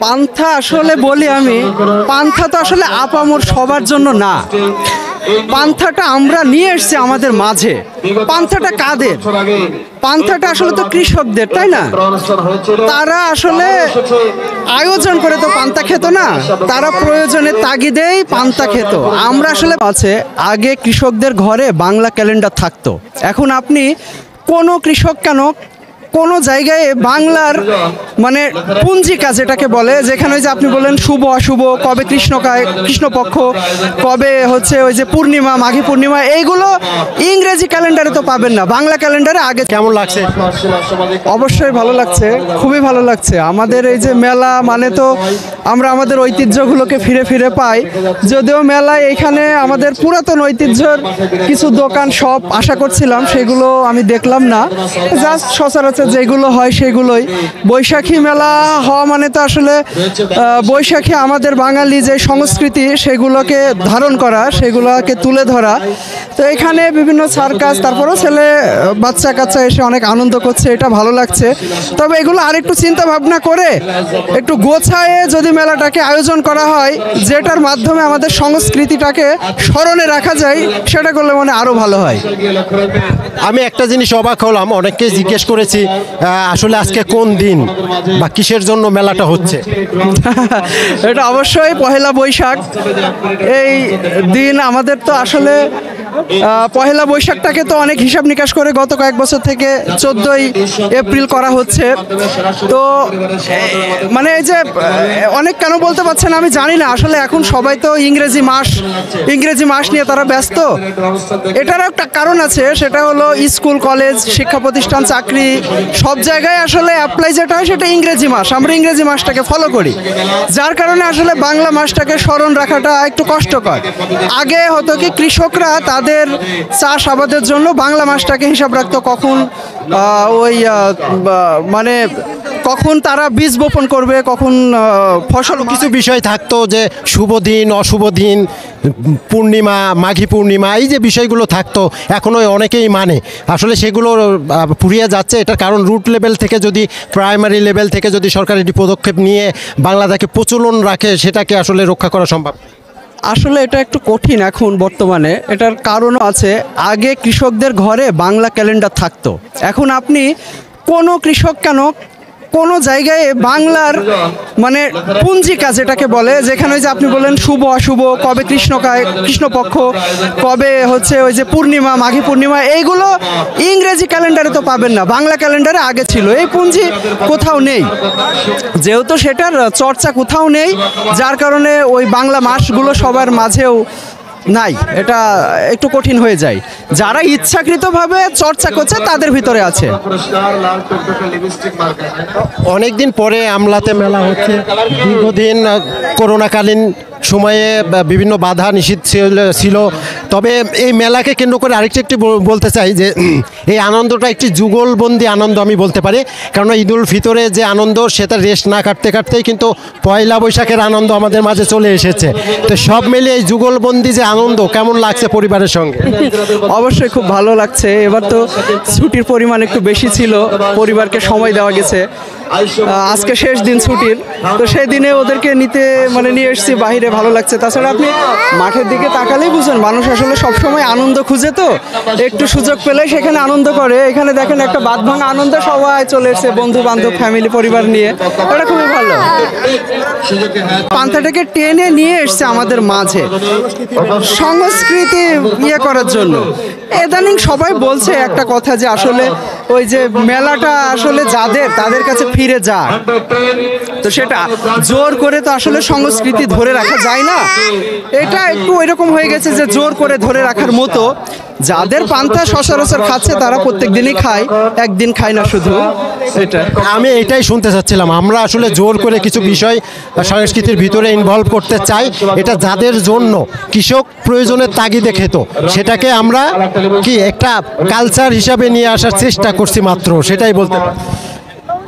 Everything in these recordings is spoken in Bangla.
পান্থা আসলে বলি আমি, পান্থা তো আসলে আপামর সবার জন্য না। পান্থাটা আমরা নিয়ে এসেছি আমাদের মাঝে। পান্থাটা কাদের? পান্থাটা আসলে তো কৃষকদের, তাই না? তারা আসলে আয়োজন করে তো পান্তা খেত না, তারা প্রয়োজনের তাগিদেই পান্তা খেত। আমরা আসলে আছে আগে কৃষকদের ঘরে বাংলা ক্যালেন্ডার থাকতো। এখন আপনি কোনো কৃষক কেন কোনো জায়গায় বাংলার মানে পঞ্জিকা যেটাকে বলে, যেখানে ওই যে আপনি বললেন শুভ অশুভ, কবে কৃষ্ণপক্ষ, কবে হচ্ছে ওই যে পূর্ণিমা, মাঘী পূর্ণিমা, এইগুলো ইংরেজি ক্যালেন্ডারে তো পাবেন না, বাংলা ক্যালেন্ডারে আগে। কেমন লাগছে? অবশ্যই ভালো লাগছে, খুবই ভালো লাগছে। আমাদের এই যে মেলা মানে তো আমরা আমাদের ঐতিহ্যগুলোকে ফিরে ফিরে পাই। যদিও মেলায় এখানে আমাদের পুরাতন ঐতিহ্যের কিছু দোকান সব আশা করছিলাম, সেগুলো আমি দেখলাম না। জাস্ট সচরাচর যেগুলো হয় সেগুলোই। বৈশাখী মেলা হওয়া মানে তো আসলে বৈশাখী আমাদের বাঙালি যে সংস্কৃতি সেগুলোকে ধারণ করা, সেগুলোকে তুলে ধরা। তো এখানে বিভিন্ন সার্কাস, তারপরেও ছেলে বাচ্চা কাচ্চা এসে অনেক আনন্দ করছে, এটা ভালো লাগছে। তবে এগুলো আরেকটু চিন্তা ভাবনা করে একটু গোছায়ে যদি মেলাটাকে আয়োজন করা হয়, যেটার মাধ্যমে আমাদের সংস্কৃতিটাকে স্মরণে রাখা যায়, সেটা করলে মনে আরও ভালো হয়। আমি একটা জিনিস অবাক হলাম, অনেককে জিজ্ঞেস করেছি আসলে আজকে কোন দিন বা কিসের জন্য মেলাটা হচ্ছে। এটা অবশ্যই পহেলা বৈশাখ। এই দিন আমাদের তো আসলে পহেলা বৈশাখটাকে তো অনেক হিসাব নিকাশ করে গত কয়েক বছর থেকে 14ই এপ্রিল করা হচ্ছে। তো মানে এই যে অনেক কেন বলতে পারছেন আমি জানি না, আসলে এখন সবাই তো ইংরেজি মাস নিয়ে তারা ব্যস্ত। এটারও একটা কারণ আছে, সেটা হলো স্কুল কলেজ শিক্ষা প্রতিষ্ঠান চাকরি সব জায়গায় আসলে অ্যাপ্লাই যেটা হয় সেটা ইংরেজি মাস, আমরা ইংরেজি মাসটাকে ফলো করি, যার কারণে আসলে বাংলা মাসটাকে স্মরণ রাখাটা একটু কষ্টকর। আগে হতো কি কৃষকরা তাদের চাষ আবাদের জন্য বাংলা মাসটাকে হিসাব রাখতো, কখন মানে কখন তারা বীজ বপন করবে, কখন ফসল। কিছু বিষয় থাকতো যে শুভ দিন অশুভ দিন, পূর্ণিমা মাঘী পূর্ণিমা, এই যে বিষয়গুলো থাকতো এখনও অনেকেই মানে, আসলে সেগুলো পুড়িয়ে যাচ্ছে। এটার কারণ রুট লেভেল থেকে যদি, প্রাইমারি লেভেল থেকে যদি সরকার এটি পদক্ষেপ নিয়ে বাংলাটাকে প্রচলন রাখে, সেটাকে আসলে রক্ষা করা সম্ভব। আসলে এটা একটু কঠিন এখন বর্তমানে, এটার কারণও আছে। আগে কৃষকদের ঘরে বাংলা ক্যালেন্ডার থাকতো। এখন আপনি কোনো কৃষক কেন কোনো জায়গায় বাংলার মানে পঞ্জিকা যেটাকে বলে, যেখানে ওই যে আপনি বললেন শুভ অশুভ, কবে কৃষ্ণপক্ষ, কবে হচ্ছে ওই যে পূর্ণিমা, মাঘী পূর্ণিমা, এইগুলো ইংরেজি ক্যালেন্ডারে তো পাবেন না, বাংলা ক্যালেন্ডারে আগে ছিল। এই পুঞ্জি কোথাও নেই, যেহেতু সেটার চর্চা কোথাও নেই, যার কারণে ওই বাংলা মাসগুলো সবার মাঝেও নাই। এটা একটু কঠিন হয়ে যায়। যারা ইচ্ছাকৃতভাবে চর্চা করছে তাদের ভিতরে আছে। অনেকদিন পরে আমলাতে মেলা হচ্ছে। দীর্ঘদিন করোনাকালীন সময়ে বিভিন্ন বাধা নিষেধ ছিল, তবে এই মেলাকে কেন্দ্র করে একটি বলতে চাই যে এই আনন্দটা একটি যুগলবন্দি আনন্দ আমি বলতে পারি। কারণ ঈদুল ফিতরে যে আনন্দ, সেটা রেস্ট না কাটতে কাটতেই কিন্তু পয়লা বৈশাখের আনন্দ আমাদের মাঝে চলে এসেছে। তো সব মিলিয়ে এই যুগলবন্দি যে আনন্দ, কেমন লাগছে পরিবারের সঙ্গে? অবশ্যই খুব ভালো লাগছে। এবার তো ছুটির পরিমাণ একটু বেশি ছিল, পরিবারকে সময় দেওয়া গেছে। আজকে শেষ দিন ছুটির, তো সেই দিনে ওদেরকে নিয়ে এসেছি বাইরে, ভালো লাগছে। তাছাড়া আপনি মাঠের দিকে তাকালেই বুঝেন, মানুষ আসলে সবসময় আনন্দ খুঁজে, তো একটু সুযোগ পেলেই সেখানে আনন্দ করে। এখানে দেখেন একটা বাঁধ ভাঙা আনন্দ, সবাই চলে এসেছে বন্ধু বান্ধব ফ্যামিলি পরিবার নিয়ে, এটা খুবই ভালো। পান্থাটাকে টেনে নিয়ে এসছে আমাদের মাঝে সংস্কৃতি করার জন্য। ইদানিং সবাই বলছে একটা কথা যে আসলে ওই যে মেলাটা আসলে তাদের কাছে ফিরে যায়, তো সেটা জোর করে তো আসলে সংস্কৃতি ধরে রাখা যায় না। এটা একটু ওইরকম হয়ে গেছে যে জোর করে ধরে রাখার মতো। যাদের পান্তা সচরাচর খাচ্ছে তারা প্রত্যেক দিনই খায়, একদিন খায় না শুধু। এটা আমি এটাই শুনতে চাচ্ছিলাম, আমরা আসলে জোর করে কিছু বিষয় সংস্কৃতির ভিতরে ইনভলভ করতে চাই। এটা যাদের জন্য কৃষক প্রয়োজনের তাগিদে খেত, সেটাকে আমরা কি একটা কালচার হিসাবে নিয়ে আসার চেষ্টা করছি মাত্র, সেটাই বলতে পারি।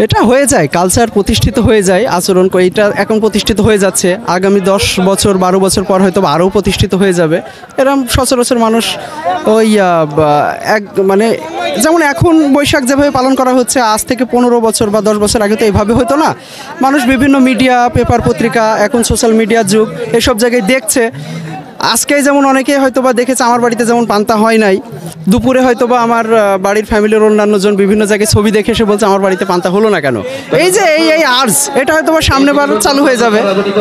এটা হয়ে যায়, কালচার প্রতিষ্ঠিত হয়ে যায়, আচরণ করে এটা এখন প্রতিষ্ঠিত হয়ে যাচ্ছে। আগামী 10 বছর 12 বছর পর হয়তো আরও প্রতিষ্ঠিত হয়ে যাবে। এরকম সচরাচর মানুষ ওই মানে যেমন এখন বৈশাখ যেভাবে পালন করা হচ্ছে, আজ থেকে 15 বছর বা 10 বছর আগে তো এইভাবে হতো না। মানুষ বিভিন্ন মিডিয়া, পেপার, পত্রিকা, এখন সোশ্যাল মিডিয়ার যুগ, এসব জায়গায় দেখছে। আজকে যেমন অনেকে হয়তো বা দেখেছে আমার বাড়িতে যেমন পান্তা হয় নাই, দুপুরে হয়তো বা আমার বাড়ির ফ্যামিলির অন্যান্যজন বিভিন্ন জায়গায় ছবি দেখে এসে বলছে আমার বাড়িতে পান্তা হলো না কেন। এই যে এই আর্জ, এটা হয়তো বা সামনে বার চালু হয়ে যাবে।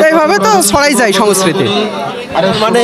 এইভাবে তো ছড়াই যায় সংস্কৃতি। মানে